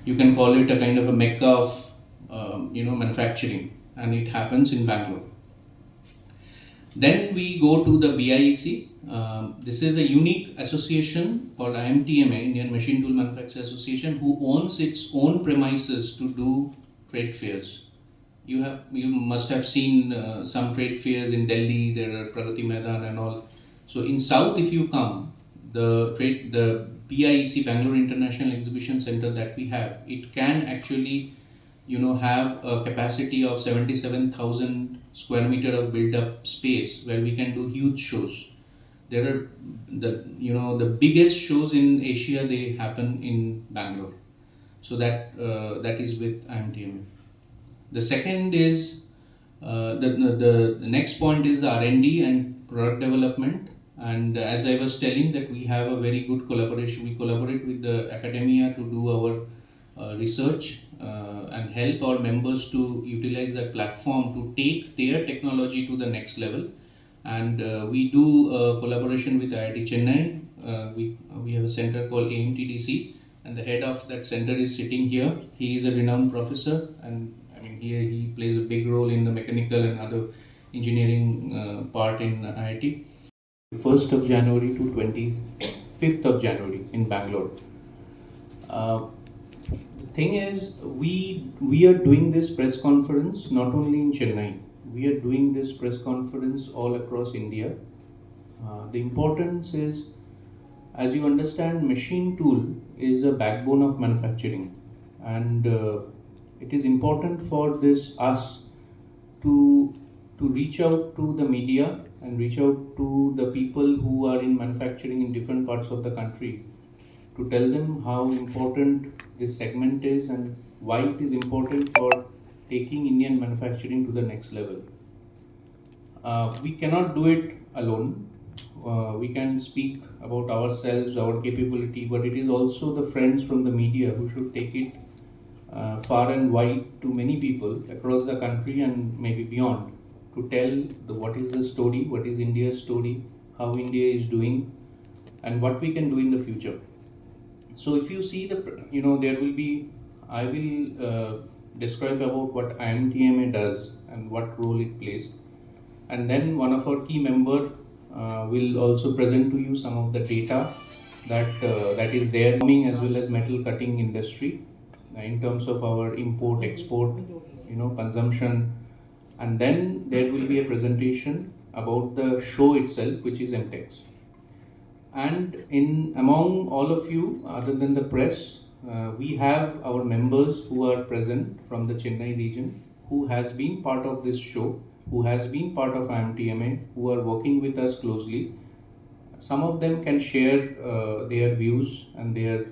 You can call it a kind of a mecca of manufacturing, and it happens in Bangalore. Then we go to the BIEC. This is a unique association called IMTMA, Indian Machine Tool Manufacturers Association, who owns its own premises to do trade fairs. You must have seen some trade fairs in Delhi. There are Pragati Maidan and all. So in South, if you come, the BIEC, Bangalore International Exhibition Center, that we have, it can actually have a capacity of 77,000 square meter of built up space where we can do huge shows. There are the biggest shows in Asia, they happen in Bangalore. So that is with IMTMA. The second is the next point is the R&D and product development. And as I was telling, that we have a very good collaboration. We collaborate with the academia to do our research and help our members to utilize that platform to take their technology to the next level. And we do collaboration with IIT Chennai. We have a center called AMTDC, and the head of that center is sitting here. He is a renowned professor, and he plays a big role in the mechanical and other engineering part in IIT. 1st of January to 25th of January in Bangalore. The thing is, we are doing this press conference not only in Chennai. We are doing this press conference all across India. The importance is, as you understand, machine tool is a backbone of manufacturing, and it is important for us to reach out to the media and reach out to the people who are in manufacturing in different parts of the country, to tell them how important this segment is and why it is important for taking Indian manufacturing to the next level. We cannot do it alone. We can speak about ourselves, our capability, but it is also the friends from the media who should take it far and wide to many people across the country and maybe beyond, to tell what is the story, what is India's story, how India is doing, and what we can do in the future. So if you see I will describe about what IMTMA does and what role it plays, and then one of our key members will also present to you some of the data that is there, as well as metal cutting industry in terms of our import, export, consumption. And then there will be a presentation about the show itself, which is IMTEX. And among all of you, other than the press, we have our members who are present from the Chennai region, who has been part of this show, who has been part of IMTMA, who are working with us closely. Some of them can share their views and their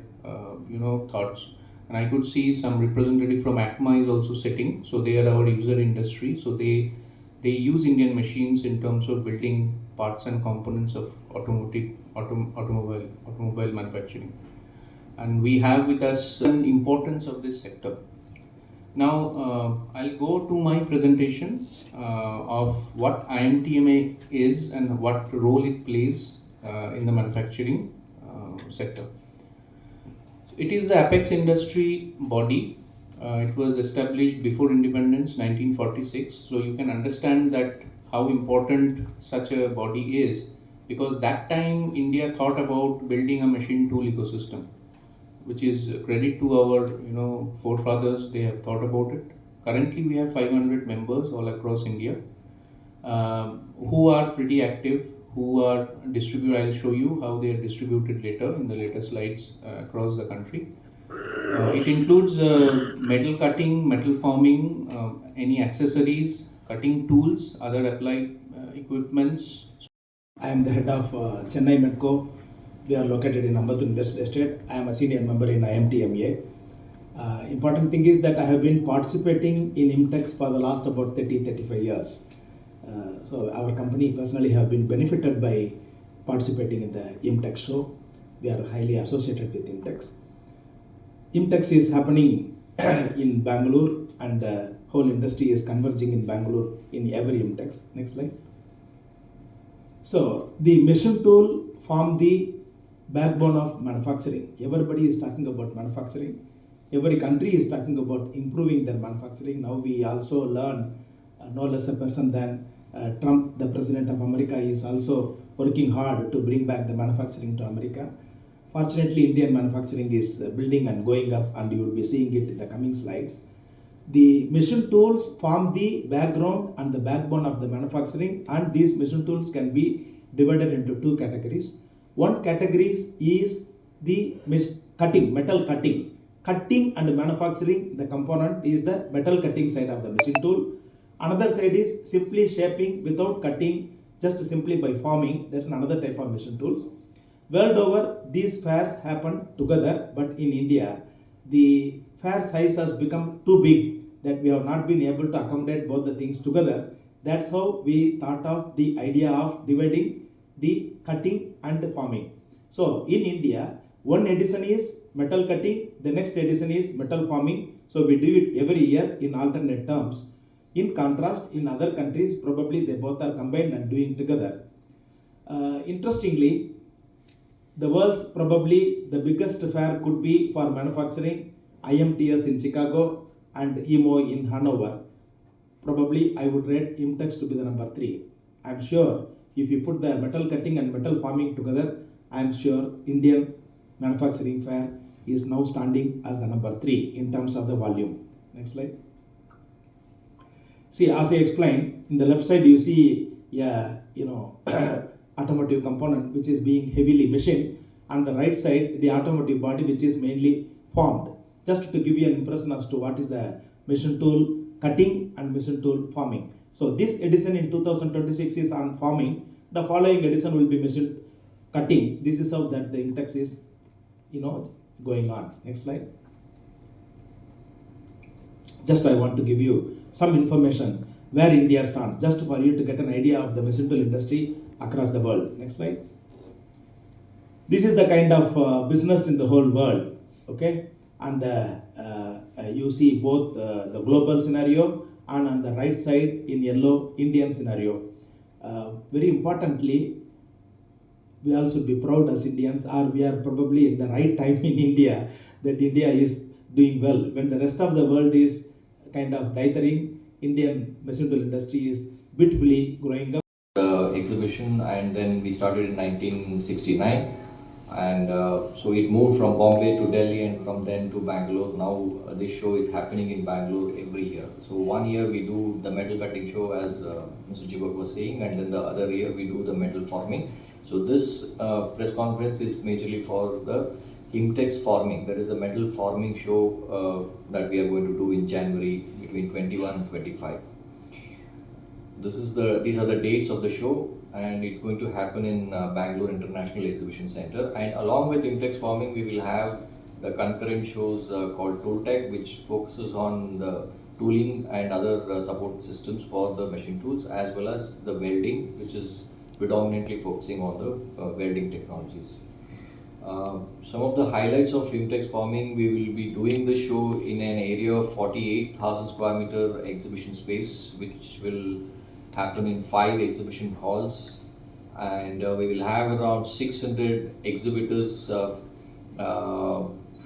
thoughts. And I could see some representative from ACMA is also sitting. So they are our user industry. So they use Indian machines in terms of building parts and components of automobile manufacturing. And we have with us the importance of this sector. Now I'll go to my presentation of what IMTMA is and what role it plays in the manufacturing sector. It is the apex industry body. It was established before independence, 1946. So you can understand that how important such a body is, because that time India thought about building a machine tool ecosystem, which is credit to our forefathers. They have thought about it. Currently we have 500 members all across India who are pretty active, who are distributed. I'll show you how they are distributed later in the later slides across the country. It includes metal cutting, metal forming, any accessories, cutting tools, other applied equipments. I am the head of Chennai Medco. We are located in Ambattur Industrial Estate. I am a senior member in IMTMA. Important thing is that I have been participating in IMTEX for the last about 30-35 years. So our company personally have been benefited by participating in the IMTEX show. We are highly associated with IMTEX. IMTEX is happening in Bangalore, and the whole industry is converging in Bangalore in every IMTEX. Next slide. So the machine tool form the backbone of manufacturing. Everybody is talking about manufacturing. every country is talking about improving their manufacturing. Now we also learn no less a person than Trump, the president of America, is also working hard to bring back the manufacturing to America. Fortunately, Indian manufacturing is building and going up, and you will be seeing it in the coming slides. The machine tools form the background and the backbone of the manufacturing, and these machine tools can be divided into two categories. One category is the cutting, metal cutting. Cutting and manufacturing, the component is the metal cutting side of the machine tool. Another side is simply shaping without cutting, just simply by forming. That's another type of machine tools. World over, these fairs happen together, but in India, the fair size has become too big that we have not been able to accommodate both the things together. That's how we thought of the idea of dividing the cutting and forming. So in India, one edition is metal cutting, the next edition is metal forming. So we do it every year in alternate terms. In contrast, in other countries, probably they both are combined and doing together. Interestingly, the world's probably the biggest fair could be for manufacturing, IMTS in Chicago and EMO in Hanover. Probably I would rate IMTEX to be the number 3. I'm sure if you put the metal cutting and metal forming together, I'm sure Indian manufacturing fair is now standing as the number 3 in terms of the volume. Next slide. See, as I explained, in the left side you see automotive component which is being heavily machined, and the right side the automotive body which is mainly formed. Just to give you an impression as to what is the machine tool cutting and machine tool forming. So this edition in 2026 is on forming. The following edition will be machine cutting. This is how that the IMTEX is going on. Next slide. Just I want to give you some information where India stands, just for you to get an idea of the machine tool industry across the world. Next slide. This is the kind of business in the whole world, okay? And you see both the global scenario, and on the right side in yellow, Indian scenario. Very importantly, we all should be proud as Indians, or we are probably in the right time in India, that India is doing well. When the rest of the world is kind of dithering, Indian machine tool industry is beautifully growing up. Exhibition, and then we started in 1969, and so it moved from Bombay to Delhi, and from then to Bangalore. Now this show is happening in Bangalore every year. So one year we do the metal cutting show, as Mr. Jibak was saying, and then the other year we do the metal forming. So this press conference is majorly for the IMTEX forming. That is the metal forming show that we are going to do in January between 21 and 25. These are the dates of the show, and it's going to happen in Bangalore International Exhibition Center. And along with IMTEX forming, we will have the concurrent shows called ToolTech, which focuses on the tooling and other support systems for the machine tools, as well as the welding, which is predominantly focusing on the welding technologies. Some of the highlights of IMTEX forming: we will be doing the show in an area of 48,000 square meter exhibition space, which will happen in 5 exhibition halls, and we will have around 600 exhibitors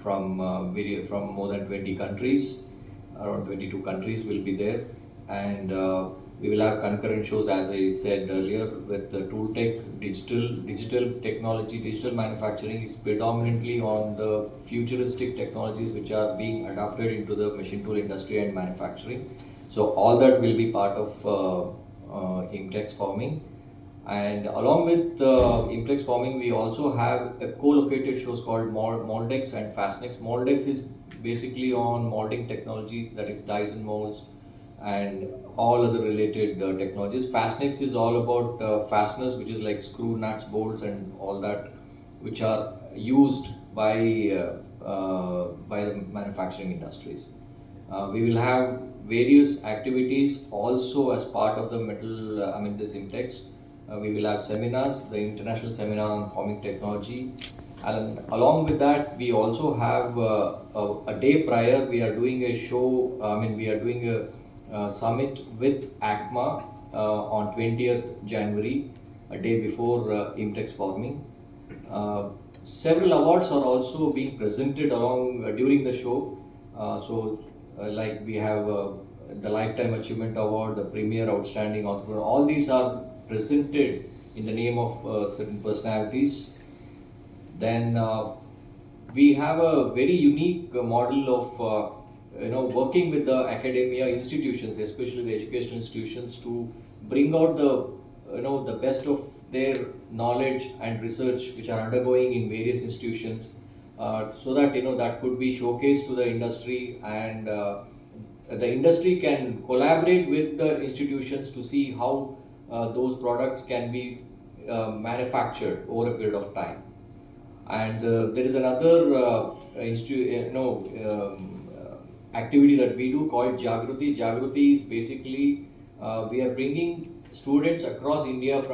from more than 20 countries. Around 22 countries will be there, and we will have concurrent shows, as I said earlier, with the ToolTech. Digital technology, digital manufacturing is predominantly on the futuristic technologies which are being adopted into the machine tool industry and manufacturing. So all that will be part of IMTEX forming. And along with IMTEX forming, we also have a co-located shows called Moldex and Fastnex. Moldex is basically on molding technology, that is dies and molds and all other related technologies. Fastnex is all about fasteners, which is like screw, nuts, bolts and all that, which are used by the manufacturing industries. We will have various activities also as part of the this IMTEX. We will have seminars, the International Seminar on Forming Technology, and along with that we also have a day prior we are doing a show, we are doing a summit with ACMA on 20th January, a day before IMTEX forming. Several awards are also being presented along during the show. Like we have the Lifetime Achievement Award, the Premier Outstanding Entrepreneur, all these are presented in the name of certain personalities. Then we have a very unique model of working with the academia institutions, especially the educational institutions, to bring out the best of their knowledge and research which are undergoing in various institutions, so that that could be showcased to the industry, and the industry can collaborate with the institutions to see how those products can be manufactured over a period of time. And there is another activity that we do called Jagruti. Jagruti is basically we are bringing students across India from